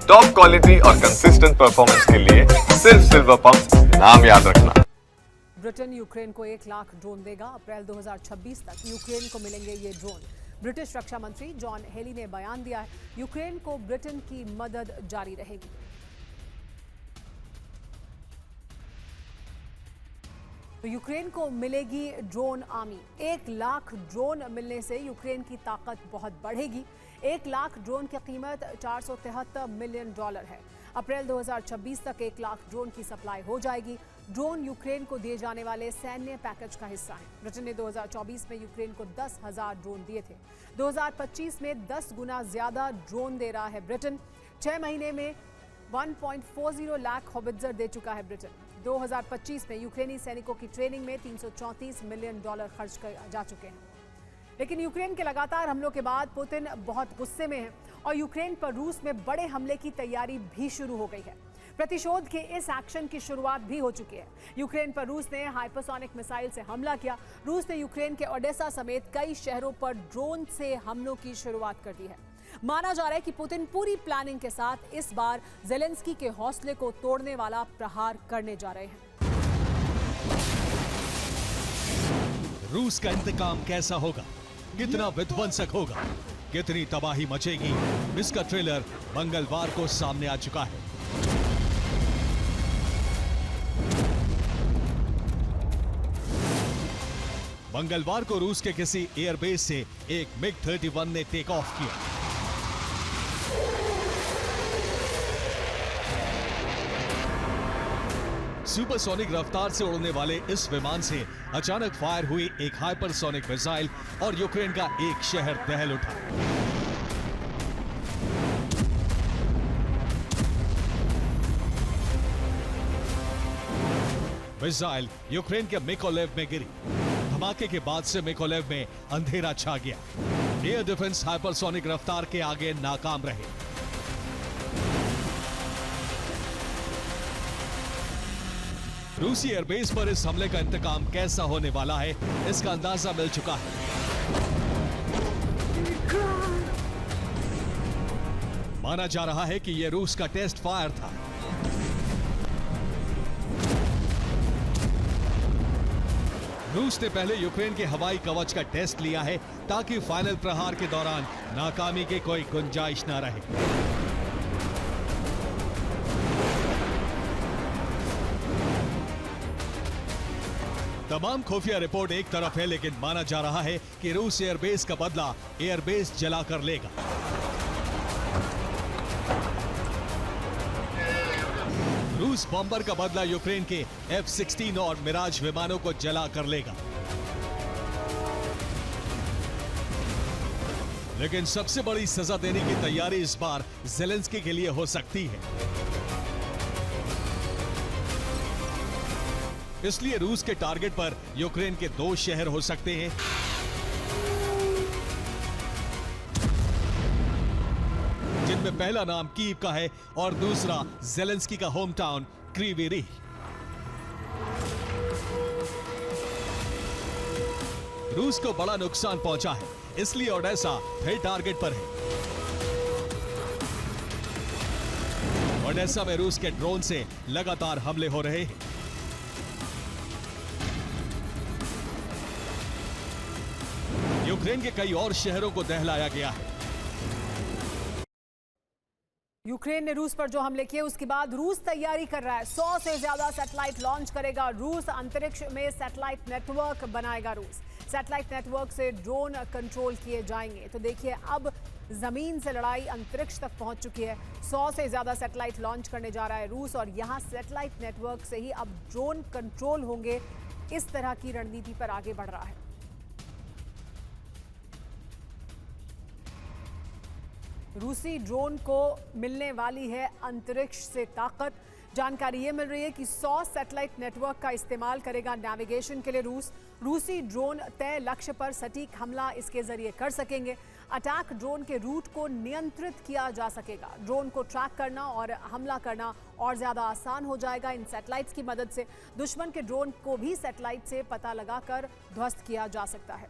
Top quality और consistent performance के लिए सिर्फ सिल्वर पंप नाम याद रखना। ब्रिटेन यूक्रेन को 1 लाख ड्रोन देगा। अप्रैल 2026 तक यूक्रेन को मिलेंगे ये ड्रोन। ब्रिटिश रक्षा मंत्री जॉन हेली ने बयान दिया है, यूक्रेन को ब्रिटेन की मदद जारी रहेगी। तो यूक्रेन को मिलेगी ड्रोन आर्मी। 1 लाख ड्रोन मिलने से यूक्रेन की ताकत बहुत बढ़ेगी। 1 लाख ड्रोन की कीमत $473 मिलियन है। अप्रैल 2026 तक 1 लाख ड्रोन की सप्लाई हो जाएगी। ड्रोन यूक्रेन को दिए जाने वाले सैन्य पैकेज का हिस्सा है। ब्रिटेन ने 2024 में यूक्रेन को 10,000 ड्रोन दिए थे। 2025 में 10 गुना ज्यादा ड्रोन दे रहा है ब्रिटेन। 6 महीने में 1.40 लाख हॉबिट्जर दे चुका है ब्रिटेन। 2025 में यूक्रेनी सैनिकों की ट्रेनिंग में $334 मिलियन खर्च जा चुके हैं। लेकिन यूक्रेन के लगातार हमलों के बाद पुतिन बहुत गुस्से में हैं और यूक्रेन पर रूस में बड़े हमले की तैयारी भी शुरू हो गई है। प्रतिशोध के इस एक्शन की शुरुआत भी हो चुकी है। यूक्रेन पर रूस ने हाइपरसोनिक मिसाइल से हमला किया। रूस ने यूक्रेन के ओडेसा समेत कई शहरों पर ड्रोन से हमलों की शुरुआत कर दी है। माना जा रहा है कि पुतिन पूरी प्लानिंग के साथ इस बार ज़ेलेंस्की के हौसले को तोड़ने वाला प्रहार करने जा रहे हैं। रूस का इंतकाम कैसा होगा, कितना विध्वंसक होगा, कितनी तबाही मचेगी, इसका ट्रेलर मंगलवार को सामने आ चुका है। मंगलवार को रूस के किसी एयरबेस से एक MiG-31 ने टेक ऑफ किया। सुपरसोनिक रफ्तार से उड़ने वाले इस विमान से अचानक फायर हुई एक हाइपरसोनिक मिसाइल और यूक्रेन का एक शहर दहल उठा। मिसाइल यूक्रेन के मिकोलेव में गिरी। धमाके के बाद से मिकोलेव में अंधेरा छा गया। एयर डिफेंस हाइपरसोनिक रफ्तार के आगे नाकाम रहे। रूसी एयरबेस पर इस हमले का इंतकाम कैसा होने वाला है, इसका अंदाजा मिल चुका है। माना जा रहा है कि यह रूस का टेस्ट फायर था। रूस ने पहले यूक्रेन के हवाई कवच का टेस्ट लिया है ताकि फाइनल प्रहार के दौरान नाकामी की कोई गुंजाइश न रहे। तमाम खुफिया रिपोर्ट एक तरफ है, लेकिन माना जा रहा है कि रूस एयरबेस का बदला एयरबेस जलाकर लेगा। रूस बॉम्बर का बदला यूक्रेन के F-16 और मिराज विमानों को जलाकर लेगा। लेकिन सबसे बड़ी सजा देने की तैयारी इस बार ज़ेलेंस्की के लिए हो सकती है। इसलिए रूस के टारगेट पर यूक्रेन के 2 शहर हो सकते हैं, जिनमें पहला नाम कीव का है और दूसरा ज़ेलेंस्की का होम टाउन क्रीवी रिह। रूस को बड़ा नुकसान पहुंचा है, इसलिए ओडेसा फिर टारगेट पर है। ओडेसा में रूस के ड्रोन से लगातार हमले हो रहे हैं। यूक्रेन के कई और शहरों को दहलाया गया है। यूक्रेन ने रूस पर जो हमले किए उसके बाद रूस तैयारी कर रहा है। 100 से ज्यादा सैटेलाइट लॉन्च करेगा रूस। अंतरिक्ष में सैटेलाइट नेटवर्क बनाएगा रूस। सैटेलाइट नेटवर्क से ड्रोन कंट्रोल किए जाएंगे। तो देखिए, अब जमीन से लड़ाई अंतरिक्ष तक पहुंच चुकी है। 100 से ज्यादा सैटेलाइट लॉन्च करने जा रहा है रूस और यहां सैटेलाइट नेटवर्क से ही अब ड्रोन कंट्रोल होंगे। इस तरह की रणनीति पर आगे बढ़ रहा है। रूसी ड्रोन को मिलने वाली है अंतरिक्ष से ताकत। जानकारी ये मिल रही है कि 100 सैटेलाइट नेटवर्क का इस्तेमाल करेगा नेविगेशन के लिए रूस। रूसी ड्रोन तय लक्ष्य पर सटीक हमला इसके जरिए कर सकेंगे। अटैक ड्रोन के रूट को नियंत्रित किया जा सकेगा। ड्रोन को ट्रैक करना और हमला करना और ज्यादा आसान हो जाएगा इन सैटेलाइट्स की मदद से। दुश्मन के ड्रोन को भी सैटेलाइट से पता लगाकर ध्वस्त किया जा सकता है।